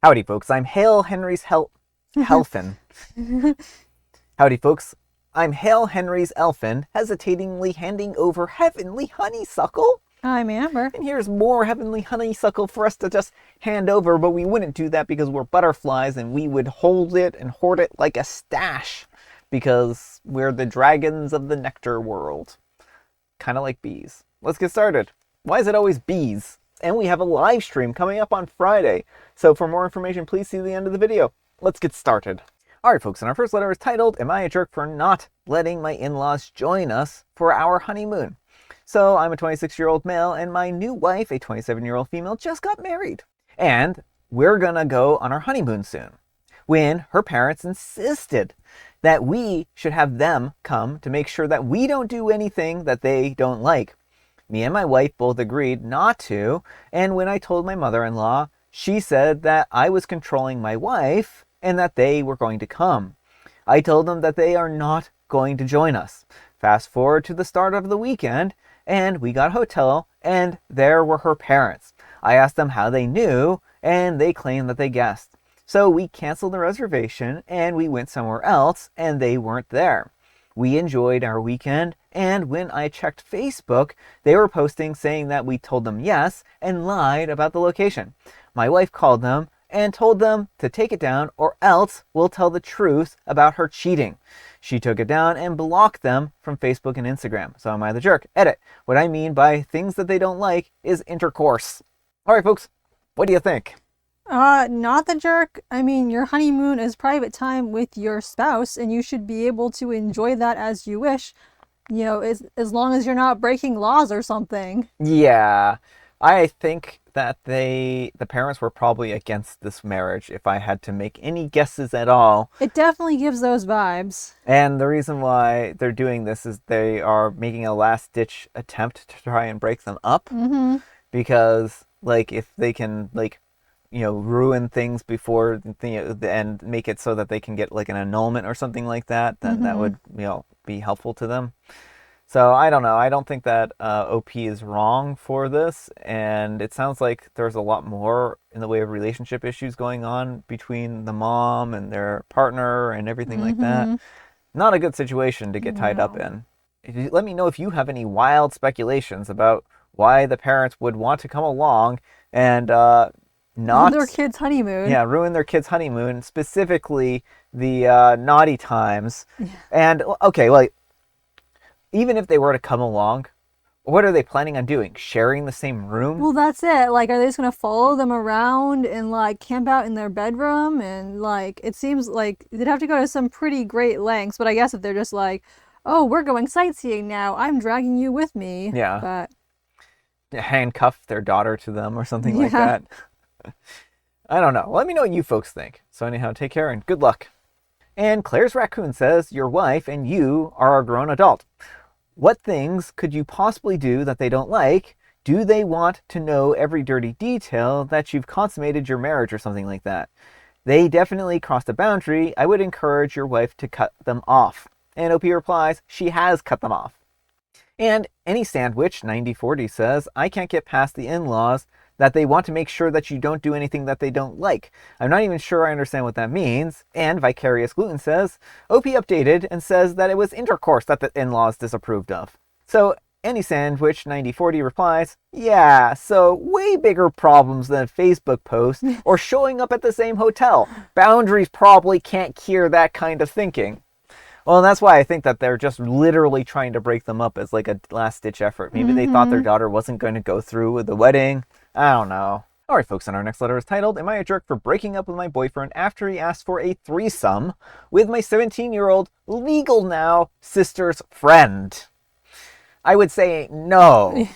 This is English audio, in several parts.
Howdy, folks. I'm Hale Henry's Helfin. Howdy, folks. I'm Hale Henry's Elfin, hesitatingly handing over heavenly honeysuckle. I'm Amber. And here's more heavenly honeysuckle for us to just hand over, but we wouldn't do that because we're butterflies and we would hold it and hoard it like a stash because we're the dragons of the nectar world. Kind of like bees. Let's get started. Why is it always bees? And we have a live stream coming up on Friday. So for more information, please see the end of the video. Let's get started. All right, folks, and our first letter is titled, Am I a Jerk for Not Letting My In-Laws Join Us for Our Honeymoon? So I'm a 26-year-old male, and my new wife, a 27-year-old female, just got married. And we're gonna go on our honeymoon soon, when her parents insisted that we should have them come to make sure that we don't do anything that they don't like. Me and my wife both agreed not to, and when I told my mother-in-law, she said that I was controlling my wife and that they were going to come. I told them that they are not going to join us. Fast forward to the start of the weekend, and we got a hotel, and there were her parents. I asked them how they knew, and they claimed that they guessed. So we canceled the reservation, and we went somewhere else, and they weren't there. We enjoyed our weekend, and when I checked Facebook, they were posting saying that we told them yes and lied about the location. My wife called them and told them to take it down or else we'll tell the truth about her cheating. She took it down and blocked them from Facebook and Instagram. So am I the jerk? Edit. What I mean by things that they don't like is intercourse. All right, folks, what do you think? Not the jerk. I mean, your honeymoon is private time with your spouse, and you should be able to enjoy that as you wish. You know, as long as you're not breaking laws or something. Yeah, I think that the parents were probably against this marriage if I had to make any guesses at all. It definitely gives those vibes. And the reason why they're doing this is they are making a last-ditch attempt to try and break them up. Mm-hmm. Because, like, if they can, like, you know, ruin things before and make it so that they can get, like, an annulment or something like that, then that would, you know, be helpful to them. So I don't know. I don't think that OP is wrong for this, and it sounds like there's a lot more in the way of relationship issues going on between the mom and their partner and everything like that. Not a good situation to get tied up in. Let me know if you have any wild speculations about why the parents would want to come along and not ruin their kids' honeymoon. Yeah, ruin their kids' honeymoon, specifically the naughty times. Yeah. And okay, well, even if they were to come along, what are they planning on doing? Sharing the same room? Well, that's it. Like, are they just gonna follow them around and like camp out in their bedroom? And like, it seems like they'd have to go to some pretty great lengths. But I guess if they're just like, oh, we're going sightseeing now, I'm dragging you with me. Yeah. But handcuff their daughter to them or something like that. I don't know. Let me know what you folks think. So anyhow, take care and good luck. And Claire's Raccoon says, your wife and you are a grown adult. What things could you possibly do that they don't like? Do they want to know every dirty detail that you've consummated your marriage or something like that? They definitely crossed a boundary. I would encourage your wife to cut them off. And OP replies, she has cut them off. And Any Sandwich 9040 says, I can't get past the in-laws that they want to make sure that you don't do anything that they don't like. I'm not even sure I understand what that means. And Vicarious Gluten says, OP updated and says that it was intercourse that the in-laws disapproved of. So Any Sandwich 9040 replies, yeah, so way bigger problems than a Facebook post or showing up at the same hotel. Boundaries probably can't cure that kind of thinking. Well, and that's why I think that they're just literally trying to break them up as like a last-ditch effort. Maybe they thought their daughter wasn't going to go through with the wedding. I don't know. All right, folks, and our next letter is titled, Am I a Jerk for Breaking Up with My Boyfriend After He Asked for a Threesome with My 17-year-old, legal now, sister's friend? I would say no,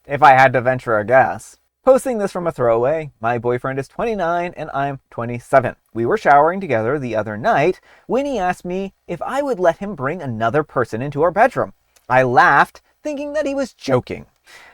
if I had to venture a guess. Posting this from a throwaway, my boyfriend is 29 and I'm 27. We were showering together the other night when he asked me if I would let him bring another person into our bedroom. I laughed, thinking that he was joking.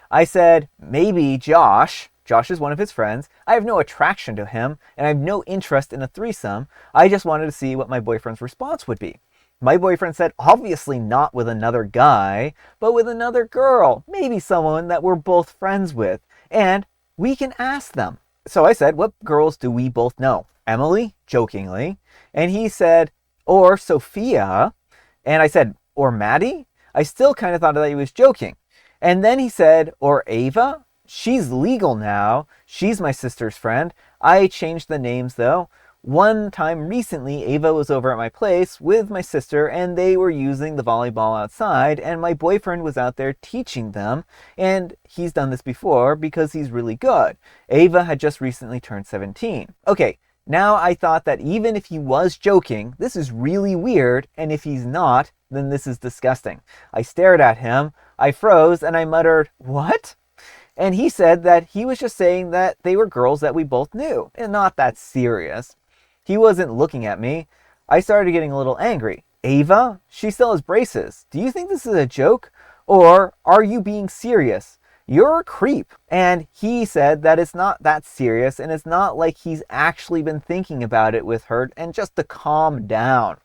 I said, maybe Josh. Josh is one of his friends. I have no attraction to him and I have no interest in a threesome. I just wanted to see what my boyfriend's response would be. My boyfriend said, obviously not with another guy, but with another girl, maybe someone that we're both friends with. And we can ask them. So I said, what girls do we both know? Emily, jokingly. And he said, or Sophia. And I said, or Maddie? I still kind of thought that he was joking. And then he said, or Ava? She's legal now. She's my sister's friend. I changed the names though. One time recently, Ava was over at my place with my sister and they were using the volleyball outside and my boyfriend was out there teaching them, and he's done this before because he's really good. Ava had just recently turned 17. Okay, now I thought that even if he was joking, this is really weird, and if he's not, then this is disgusting. I stared at him, I froze, and I muttered, "What?" And he said that he was just saying that they were girls that we both knew, and not that serious. He wasn't looking at me. I started getting a little angry. Ava? She still has braces. Do you think this is a joke? Or are you being serious? You're a creep. And he said that it's not that serious, and it's not like he's actually been thinking about it with her, and just to calm down.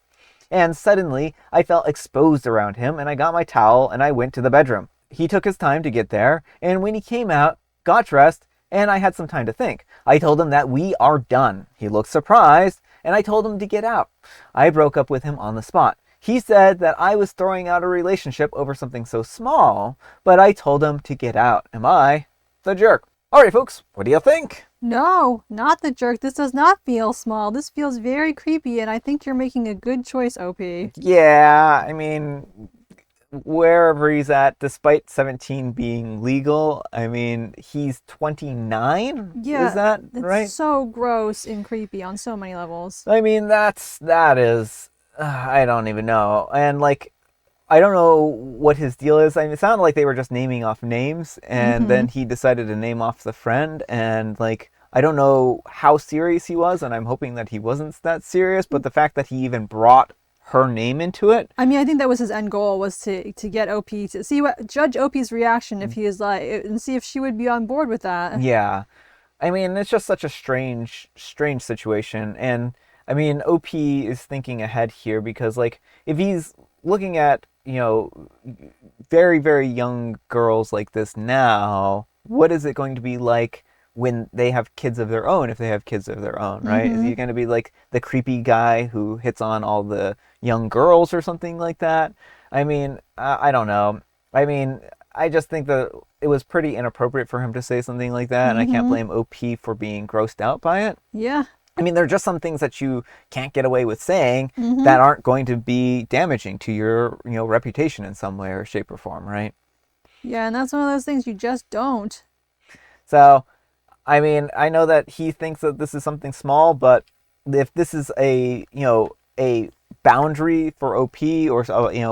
And suddenly, I felt exposed around him, and I got my towel, and I went to the bedroom. He took his time to get there, and when he came out, got dressed, and I had some time to think. I told him that we are done. He looked surprised, and I told him to get out. I broke up with him on the spot. He said that I was throwing out a relationship over something so small, but I told him to get out. Am I the jerk? Alright folks, what do you think? No, not the jerk. This does not feel small. This feels very creepy, and I think you're making a good choice, OP. Yeah, I mean, wherever he's at, despite 17 being legal, I mean, he's 29? Yeah, Is that it's right? so gross and creepy on so many levels. I mean, that is, I don't even know. And like, I don't know what his deal is. I mean, it sounded like they were just naming off names, and then he decided to name off the friend, and like, I don't know how serious he was, and I'm hoping that he wasn't that serious, but the fact that he even brought her name into it. I mean, I think that was his end goal, was to get OP, to see what, judge OP's reaction if he is like, and see if she would be on board with that. Yeah. I mean, it's just such a strange situation. And I mean, OP is thinking ahead here because, like, if he's looking at, very, very young girls like this now, what is it going to be like when they have kids of their own, if they have kids of their own, right? Is he going to be like the creepy guy who hits on all the young girls or something like that? I mean, I don't know. I mean, I just think that it was pretty inappropriate for him to say something like that, and I can't blame OP for being grossed out by it. Yeah. I mean, there are just some things that you can't get away with saying that aren't going to be damaging to your, reputation in some way or shape or form, right? Yeah, and that's one of those things you just don't. So, I mean, I know that he thinks that this is something small, but if this is a boundary for OP, or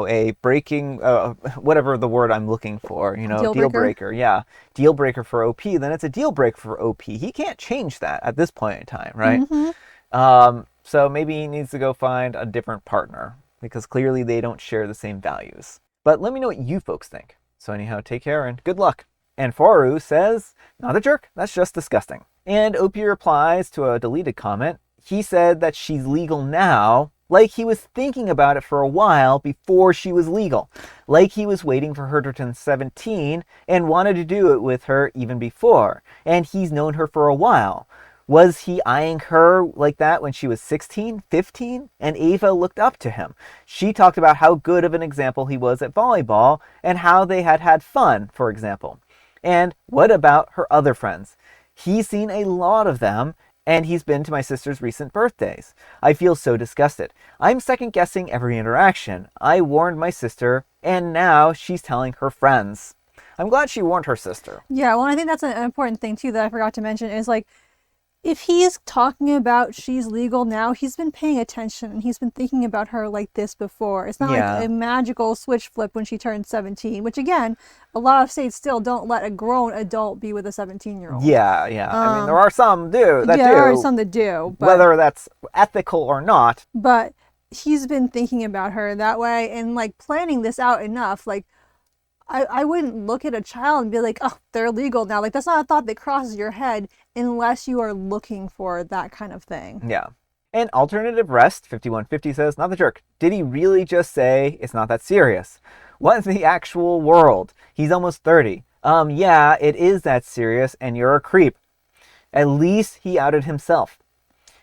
a breaking, whatever the word I'm looking for, deal breaker, yeah, deal breaker for OP, then it's a deal breaker for OP. He can't change that at this point in time, right? So maybe he needs to go find a different partner, because clearly they don't share the same values. But let me know what you folks think. So anyhow, take care and good luck. And Foru says, not a jerk, that's just disgusting. And OP replies to a deleted comment. He said that she's legal now, like he was thinking about it for a while before she was legal. Like he was waiting for her to turn 17 and wanted to do it with her even before. And he's known her for a while. Was he eyeing her like that when she was 16, 15? And Ava looked up to him. She talked about how good of an example he was at volleyball and how they had had fun, for example. And what about her other friends? He's seen a lot of them, and he's been to my sister's recent birthdays. I feel so disgusted. I'm second guessing every interaction. I warned my sister, and now she's telling her friends. I'm glad she warned her sister. Yeah, well, I think that's an important thing too that I forgot to mention is, like, if he's talking about she's legal now, he's been paying attention and he's been thinking about her like this before. It's not like a magical switch flip when she turned 17, which again, a lot of states still don't let a grown adult be with a 17-year-old. Yeah. I mean, there are some that do. There are some that do. But, whether that's ethical or not. But he's been thinking about her that way and, like, planning this out enough. Like, I wouldn't look at a child and be like, oh, they're legal now. Like, that's not a thought that crosses your head unless you are looking for that kind of thing. Yeah. And Alternative Rest 5150 says, not the jerk. Did he really just say it's not that serious? What in the actual world? He's almost 30. Yeah, it is that serious, and you're a creep. At least he outed himself.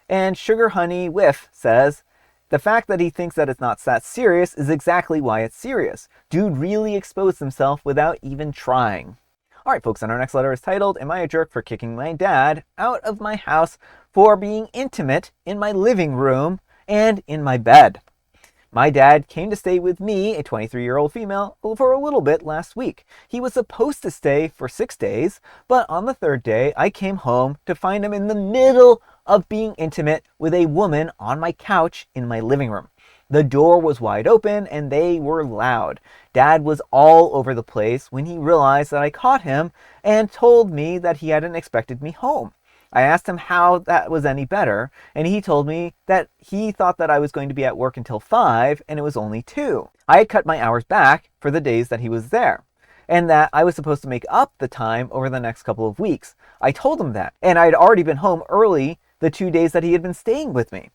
And Sugar Honey Whiff says, the fact that he thinks that it's not that serious is exactly why it's serious. Dude really exposed himself without even trying. Alright folks, and our next letter is titled, Am I a Jerk for Kicking My Dad Out of My House for Being Intimate in My Living Room and in My Bed? My dad came to stay with me, a 23-year-old female, for a little bit last week. He was supposed to stay for 6 days, but on the 3rd day, I came home to find him in the middle of being intimate with a woman on my couch in my living room. The door was wide open and they were loud. Dad was all over the place when he realized that I caught him and told me that he hadn't expected me home. I asked him how that was any better, and he told me that he thought that I was going to be at work until 5 and it was only 2. I had cut my hours back for the days that he was there, and that I was supposed to make up the time over the next couple of weeks. I told him that, and I had already been home early the 2 days that he had been staying with me.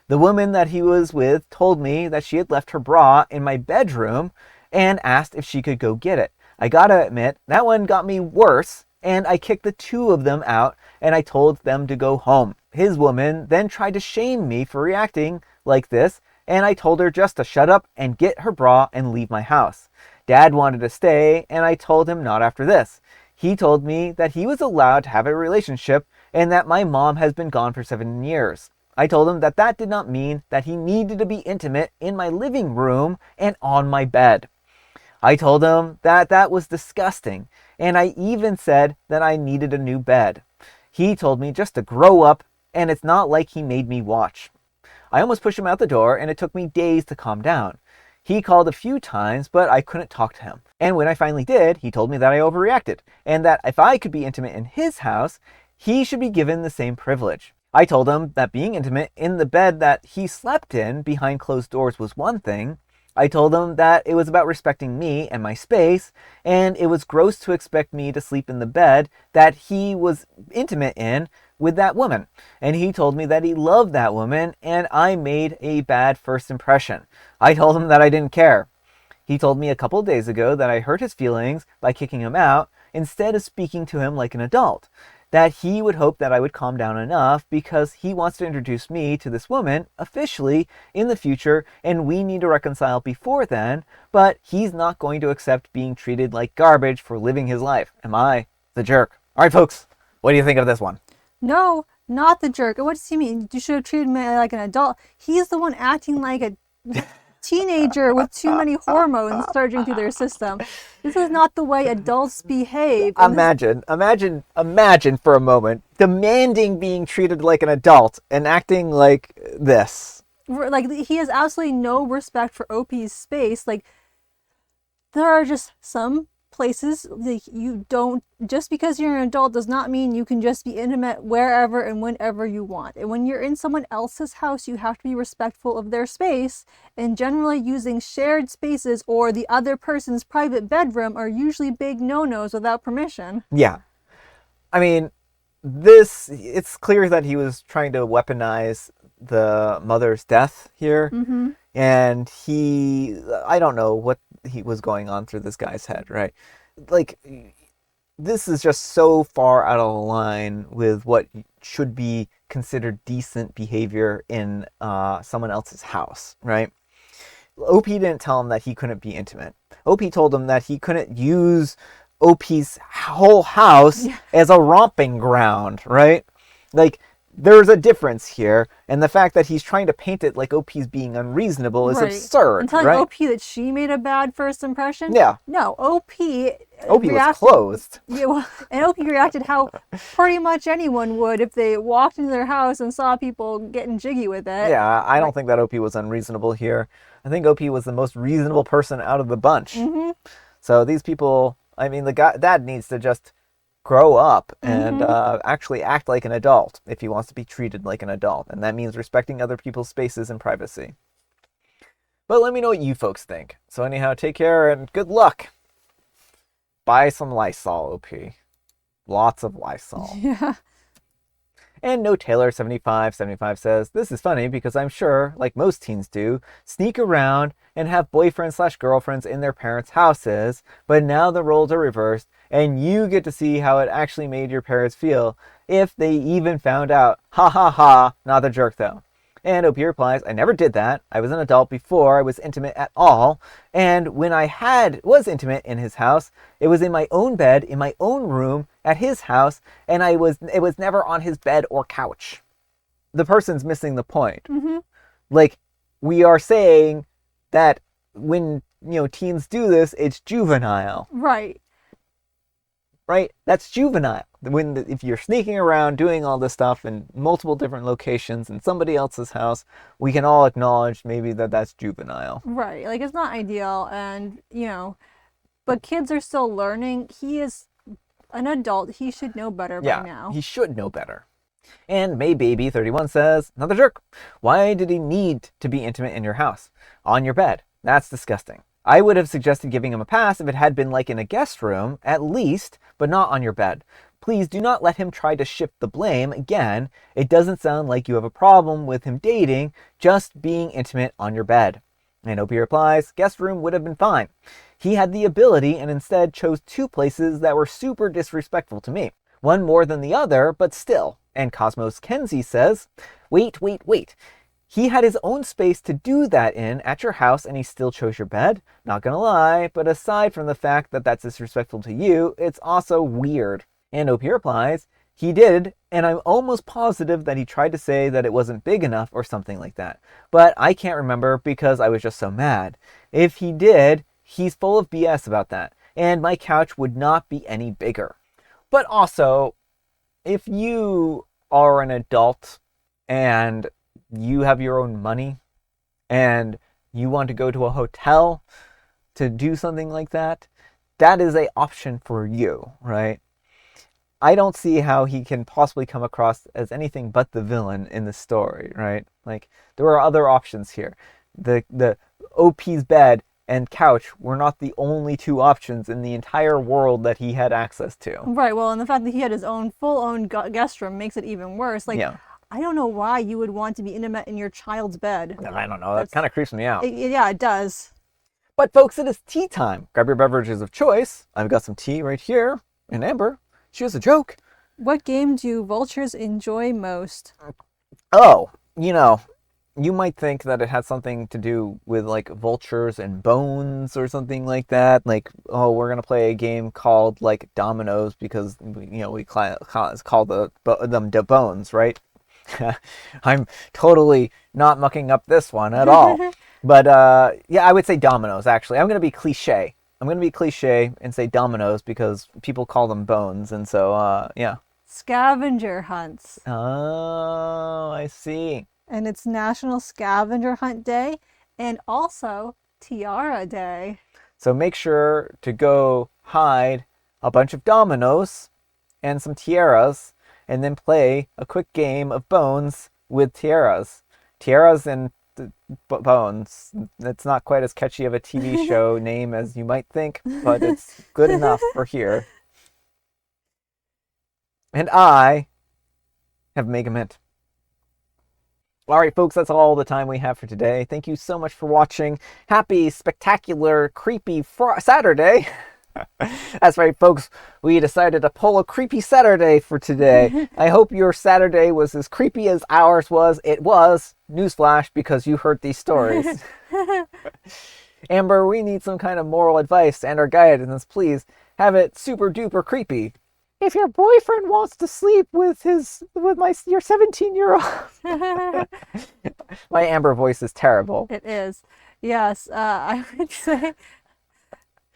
The woman that he was with told me that she had left her bra in my bedroom and asked if she could go get it. I gotta admit, that one got me worse, and I kicked the 2 of them out and I told them to go home. His woman then tried to shame me for reacting like this, and I told her just to shut up and get her bra and leave my house. Dad wanted to stay, and I told him not after this. He told me that he was allowed to have a relationship and that my mom has been gone for 7 years. I told him that that did not mean that he needed to be intimate in my living room and on my bed. I told him that that was disgusting, and I even said that I needed a new bed. He told me just to grow up, and it's not like he made me watch. I almost pushed him out the door, and it took me days to calm down. He called a few times, but I couldn't talk to him. And when I finally did, he told me that I overreacted, and that if I could be intimate in his house, he should be given the same privilege. I told him that being intimate in the bed that he slept in behind closed doors was one thing. I told him that it was about respecting me and my space, and it was gross to expect me to sleep in the bed that he was intimate in with that woman. And he told me that he loved that woman, and I made a bad first impression. I told him that I didn't care. He told me a couple of days ago that I hurt his feelings by kicking him out instead of speaking to him like an adult. That he would hope that I would calm down enough because he wants to introduce me to this woman officially in the future, and we need to reconcile before then, but he's not going to accept being treated like garbage for living his life. Am I the jerk? All right, folks, what do you think of this one? No, not the jerk. What does he mean? You should have treated me like an adult. He's the one acting like a teenager with too many hormones surging through their system. This is not the way adults behave. Imagine for a moment demanding being treated like an adult and acting like this. Like, he has absolutely no respect for OP's space. Like, there are just some places that you don't, just because you're an adult does not mean you can just be intimate wherever and whenever you want. And when you're in someone else's house, you have to be respectful of their space, and generally using shared spaces or the other person's private bedroom are usually big no-nos without permission. Yeah. I mean, it's clear that he was trying to weaponize the mother's death here. Mm-hmm. And I don't know what he was going on through this guy's head, right? Like, this is just so far out of line with what should be considered decent behavior in someone else's house, right? OP didn't tell him that he couldn't be intimate. OP told him that he couldn't use OP's whole house as a romping ground, right? Like, there's a difference here, and the fact that he's trying to paint it like OP's being unreasonable is absurd, and telling right? OP that she made a bad first impression? Yeah. No, OP was closed. Yeah, well, and OP reacted how pretty much anyone would if they walked into their house and saw people getting jiggy with it. Yeah, I don't think that OP was unreasonable here. I think OP was the most reasonable person out of the bunch. Mm-hmm. So these people, I mean, dad needs to just grow up and actually act like an adult if he wants to be treated like an adult. And that means respecting other people's spaces and privacy. But let me know what you folks think. So anyhow, take care and good luck. Buy some Lysol, OP. Lots of Lysol. Yeah. And No Taylor 7575 says, this is funny because I'm sure, like most teens do, sneak around and have boyfriends/girlfriends in their parents' houses, but now the roles are reversed And you get to see how it actually made your parents feel if they even found out. Ha ha ha, not the jerk though. And OP replies, I never did that. I was an adult before I was intimate at all. And when I was intimate in his house, it was in my own bed, in my own room, at his house, and it was never on his bed or couch. The person's missing the point. Mm-hmm. Like, we are saying that when, teens do this, it's juvenile. Right. Right? That's juvenile. If you're sneaking around doing all this stuff in multiple different locations in somebody else's house, we can all acknowledge maybe that's juvenile. Right. Like, it's not ideal, and, but kids are still learning. He is an adult. He should know better by now. He should know better. And MayBaby31 says, another jerk. Why did he need to be intimate in your house? On your bed. That's disgusting. I would have suggested giving him a pass if it had been like in a guest room, at least, but not on your bed. Please do not let him try to shift the blame again. It doesn't sound like you have a problem with him dating, just being intimate on your bed. And OP replies, guest room would have been fine. He had the ability and instead chose two places that were super disrespectful to me. One more than the other, but still. And Cosmos Kenzie says, wait. He had his own space to do that in at your house and he still chose your bed? Not gonna lie, but aside from the fact that that's disrespectful to you, it's also weird. And OP replies, he did, and I'm almost positive that he tried to say that it wasn't big enough or something like that. But I can't remember because I was just so mad. If he did, he's full of BS about that, and my couch would not be any bigger. But also, if you are an adult and you have your own money and you want to go to a hotel to do something like that, that is an option for you, right? I don't see how he can possibly come across as anything but the villain in the story, right? Like, there are other options here. The OP's bed and couch were not the only two options in the entire world that he had access to. Right, well, and the fact that he had his own full-own guest room makes it even worse. Like, yeah. I don't know why you would want to be intimate in your child's bed. I don't know. That kind of creeps me out. Yeah, it does. But folks, it is tea time. Grab your beverages of choice. I've got some tea right here. And Amber, she has a joke. What game do vultures enjoy most? Oh, you might think that it has something to do with like vultures and bones or something like that. Like, oh, we're going to play a game called like dominoes because, we call them the bones, right? I'm totally not mucking up this one at all. But I would say dominoes, actually. I'm going to be cliche. And say dominoes because people call them bones. And so, yeah. Scavenger hunts. Oh, I see. And it's National Scavenger Hunt Day and also Tiara Day. So make sure to go hide a bunch of dominoes and some tiaras and then play a quick game of bones with tiaras. Tiaras and bones. It's not quite as catchy of a TV show name as you might think, but it's good enough for here. And I have Mega Mint. All right, folks, that's all the time we have for today. Thank you so much for watching. Happy, spectacular, creepy Saturday. That's right, folks. We decided to pull a creepy Saturday for today. I hope your Saturday was as creepy as ours was. It was. Newsflash, because you heard these stories. Amber, we need some kind of moral advice and our guidance. Please have it super duper creepy. If your boyfriend wants to sleep with your 17-year-old. My Amber voice is terrible. It is. Yes, I would say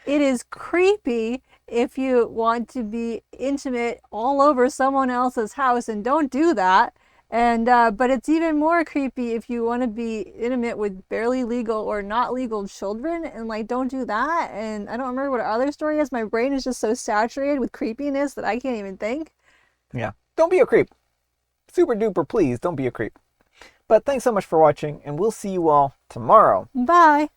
it is creepy if you want to be intimate all over someone else's house, and don't do that. And but it's even more creepy if you want to be intimate with barely legal or not legal children, and like, don't do that. And I don't remember what our other story is. My brain is just so saturated with creepiness that I can't even think. Yeah, don't be a creep. Super duper, please don't be a creep. But thanks so much for watching, and we'll see you all tomorrow. Bye.